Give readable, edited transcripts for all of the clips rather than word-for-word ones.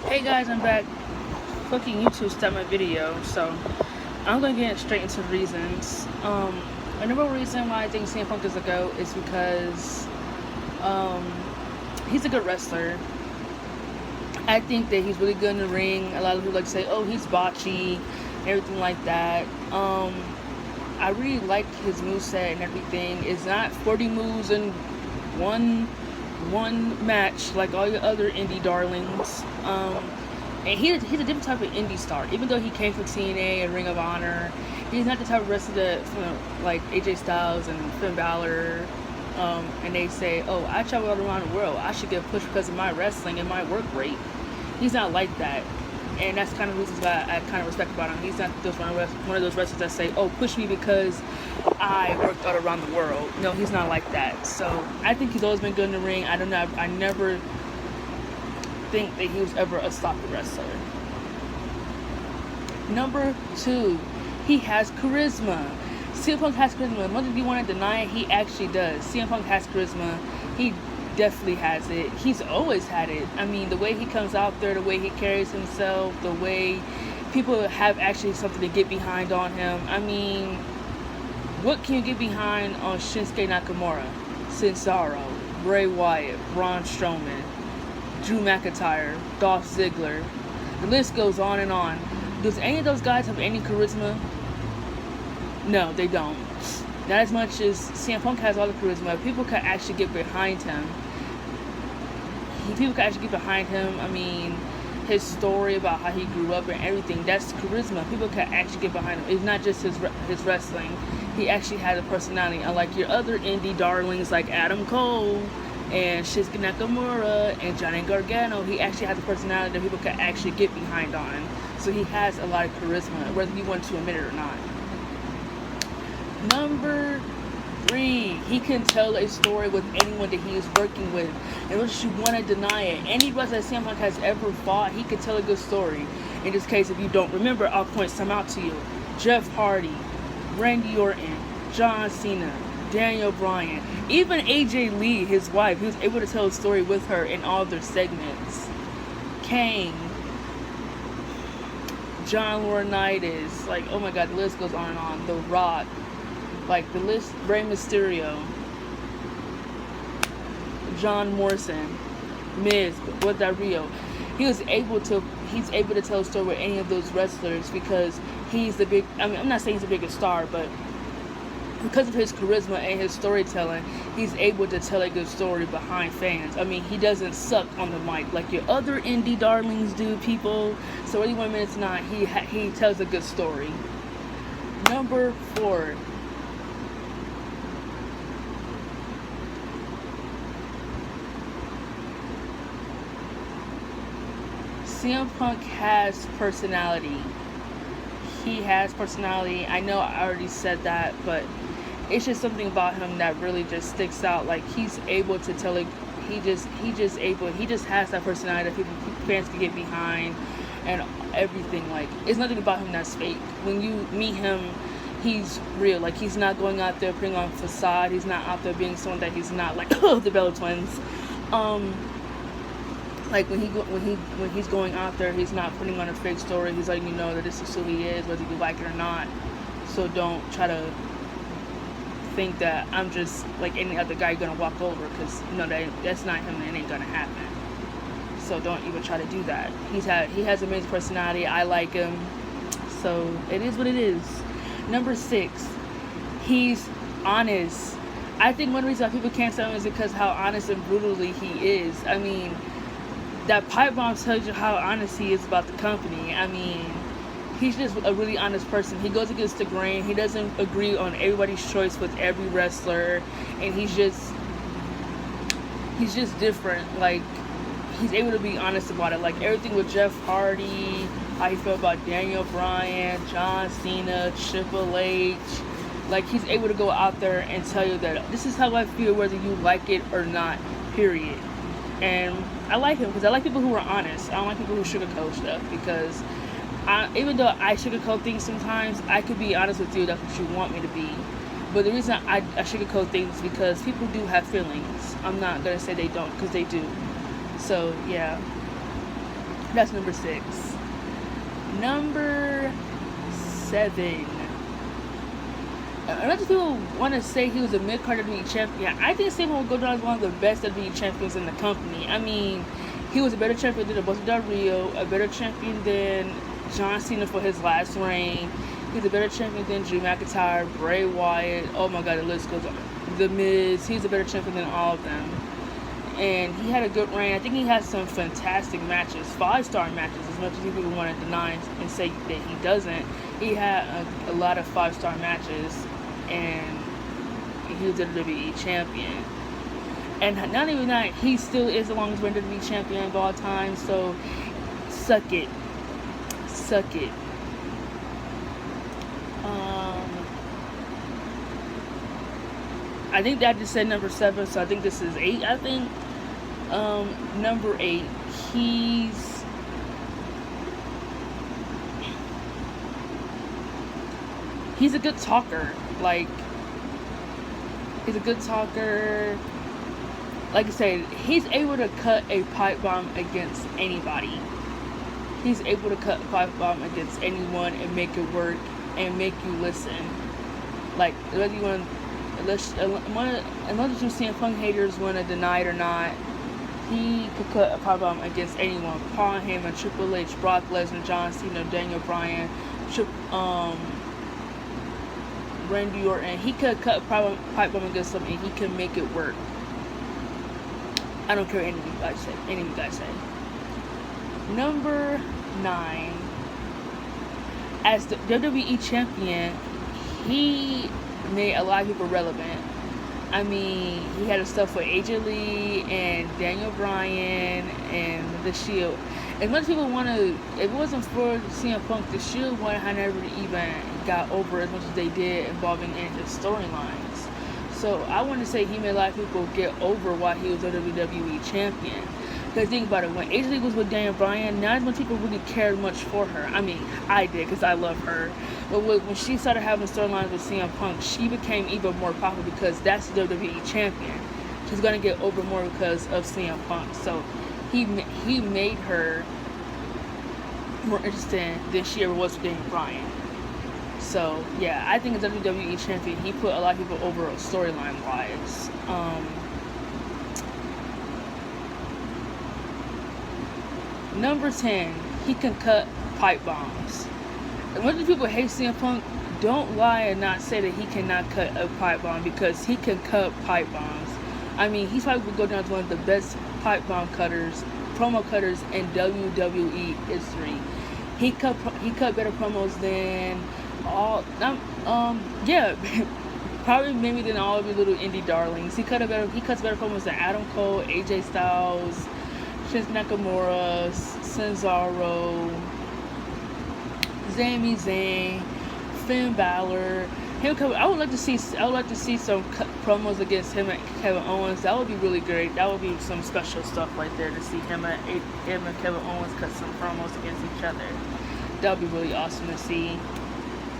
Hey guys, I'm back. Fucking YouTube stopped my video, so I'm gonna get straight into the reasons. The number one reason why I think CM Punk is a GOAT is because um, he's a good wrestler. I think that he's really good in the ring. A lot of people like to say, "Oh, he's botchy," everything like that. I really like his moveset and everything. It's not 40 moves in one one match like all your other indie darlings. And he's a different type of indie star. Even though he came from TNA and Ring of Honor, he's not the type of wrestler that, like AJ Styles and Finn Balor. And they say, "Oh, I travel all around the world. I should get pushed because of my wrestling and my work rate." He's not like that, and that's kind of reasons why I kind of respect about him. He's not one of those wrestlers that say, "Oh, push me because I worked all around the world." No, he's not like that. So I think he's always been good in the ring. I don't know. I never think that he was ever a sloppy wrestler. Number two, he has charisma. CM Punk has charisma. Much as you want to deny it, he actually does. CM Punk has charisma. He definitely has it. He's always had it. I mean, the way he comes out there, the way he carries himself, the way people have actually something to get behind on him. I mean, what can you get behind on Shinsuke Nakamura, Cesaro, Bray Wyatt, Braun Strowman, Drew McIntyre, Dolph Ziggler? The list goes on and on. Does any of those guys have any charisma? No, they don't. Not as much as CM Punk has all the charisma. People can actually get behind him. People can actually get behind him. I mean, his story about how he grew up and everything, that's charisma. People can actually get behind him. It's not just his wrestling. He actually has a personality. Unlike your other indie darlings like Adam Cole and Shinsuke Nakamura and Johnny Gargano, he actually has a personality that people can actually get behind on. So he has a lot of charisma, whether you want to admit it or not. Number three, he can tell a story with anyone that he is working with. And unless you want to deny it, any wrestler that CM Punk has ever fought, he can tell a good story. In this case, if you don't remember, I'll point some out to you. Jeff Hardy, Randy Orton, John Cena, Daniel Bryan, even AJ Lee, his wife, he was able to tell a story with her in all their segments. Kane, John Laurinaitis, like, oh my god, the list goes on and on. The Rock, like the list, Rey Mysterio, John Morrison, Miz, with that Rio. He's able to tell a story with any of those wrestlers because he's the big, I mean, I'm not saying he's the biggest star, but because of his charisma and his storytelling, he's able to tell a good story behind fans. I mean, he doesn't suck on the mic like your other indie darlings do, people. So 81 minutes not, he tells a good story. Number four, CM Punk has personality. He has personality. I know I already said that, but it's just something about him that really just sticks out. Like, he's able to tell it. He just has that personality that fans can get behind and everything. Like, it's nothing about him that's fake. When you meet him, he's real. Like, he's not going out there putting on facade. He's not out there being someone that he's not. Like, the Bella Twins. Like when he's going out there, he's not putting on a fake story. He's letting you know that this is who he is, whether you like it or not. So don't try to think that I'm just like any other guy gonna walk over, because that's not him and it ain't gonna happen. So don't even try to do that. He has amazing personality. I like him. So it is what it is. Number six, he's honest. I think one reason why people can't stand him is because how honest and brutally he is. I mean, that pipe bomb tells you how honest he is about the company. I mean, he's just a really honest person. He goes against the grain. He doesn't agree on everybody's choice with every wrestler, and he's just different. Like, he's able to be honest about it. Like, everything with Jeff Hardy, how he felt about Daniel Bryan, John Cena, Triple H. Like, he's able to go out there and tell you that this is how I feel, whether you like it or not, period. And I like him because I like people who are honest. I don't like people who sugarcoat stuff, because even though I sugarcoat things sometimes, I could be honest with you. That's what you want me to be. But the reason I sugarcoat things is because people do have feelings. I'm not going to say they don't, because they do. So, yeah. That's number 6. Number 7. A lot of people want to say he was a mid-card WWE champion. I think CM Punk will go down as one of the best WWE champions in the company. I mean, he was a better champion than Alberto Del Rio, a better champion than John Cena for his last reign. He's a better champion than Drew McIntyre, Bray Wyatt. Oh my God, the list goes on. The Miz. He's a better champion than all of them. And he had a good reign. I think he had some fantastic matches, 5-star matches, as much as people want to deny and say that he doesn't. He had a lot of 5-star matches, and he was a WWE champion. And not even that, he still is the longest reigning WWE champion of all time, so suck it. Suck it. I think that just said number 7, so I think this is 8, I think. Number 8, he's a good talker. Like, he's a good talker. Like I said, he's able to cut a pipe bomb against anybody. He's able to cut a pipe bomb against anyone and make it work and make you listen. Like, whether you want, unless you CM Punk haters want to deny it or not, he could cut a pipe bomb against anyone. Paul Heyman, Triple H, Brock Lesnar, John Cena, Daniel Bryan, Randy Orton. He could cut a pipe bomb against them, and he can make it work. I don't care what any of you guys say. Number 9. As the WWE champion, he made a lot of people relevant. I mean, he had his stuff with AJ Lee and Daniel Bryan and The Shield. As much as people want to, if it wasn't for CM Punk, The Shield would have never even got over as much as they did involving in his storylines. So I want to say he made a lot of people get over why he was a WWE champion. Because think about it, when AJ Lee was with Daniel Bryan, not as much people really cared much for her. I mean, I did because I love her. But when she started having storylines with CM Punk, she became even more popular because that's the WWE champion. She's going to get over more because of CM Punk. So he made her more interesting than she ever was with Daniel Bryan. So, yeah, I think as WWE champion, he put a lot of people over storyline-wise. Number 10, he can cut pipe bombs. And when people hate CM Punk, don't lie and not say that he cannot cut a pipe bomb, because he can cut pipe bombs. I mean, he's probably going to go down as one of the best pipe bomb cutters, promo cutters in WWE history. He cut better promos than probably maybe than all of your little indie darlings. He cuts better promos than Adam Cole, AJ Styles, Shinsuke Nakamura, Cesaro, Sami Zayn, Finn Balor. I would like to see some promos against him and Kevin Owens. That would be really great. That would be some special stuff right there, to see him and Kevin Owens cut some promos against each other. That would be really awesome to see.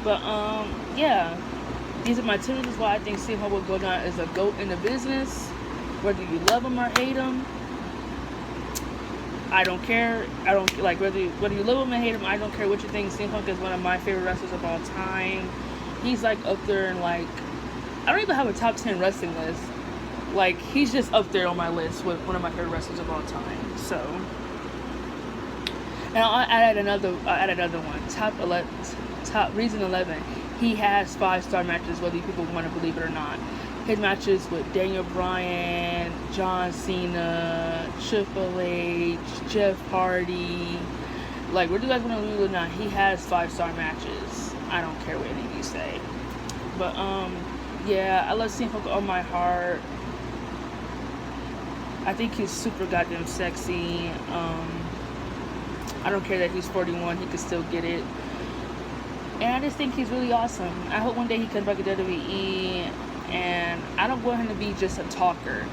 But yeah, these are my 10 reasons why I think CM Punk will go down as a GOAT in the business. Whether you love him or hate him, I don't care. I don't like whether you love him or hate him. I don't care what you think. CM Punk is one of my favorite wrestlers of all time. He's like up there and like, I don't even have a top 10 wrestling list. Like, he's just up there on my list with one of my favorite wrestlers of all time. So, and I'll add another one. Reason 11. He has 5-star matches, whether people want to believe it or not. His matches with Daniel Bryan, John Cena, Triple H, Jeff Hardy. Like, whether you guys want to believe it or not, he has 5-star matches. I don't care what any of you say. But, yeah, I love CM Punk on my heart. I think he's super goddamn sexy. I don't care that he's 41. He could still get it. And I just think he's really awesome. I hope one day he comes back to WWE. And I don't want him to be just a talker.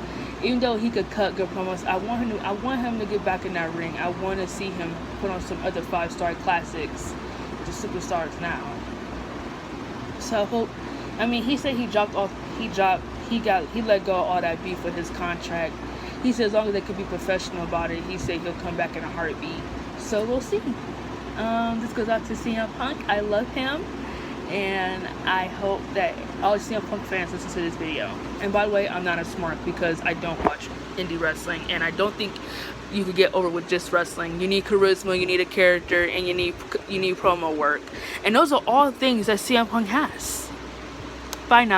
Even though he could cut good promos, I want him to get back in that ring. I want to see him put on some other 5-star classics with the superstars now. So I hope. I mean, he said he let go of all that beef with his contract. He said as long as they could be professional about it, he said he'll come back in a heartbeat. So we'll see. This goes out to CM Punk. I love him, and I hope that all CM Punk fans listen to this video. And by the way, I'm not a smart because I don't watch indie wrestling, and I don't think you could get over with just wrestling. You need charisma, you need a character, and you need promo work, and those are all things that CM Punk has. Bye now.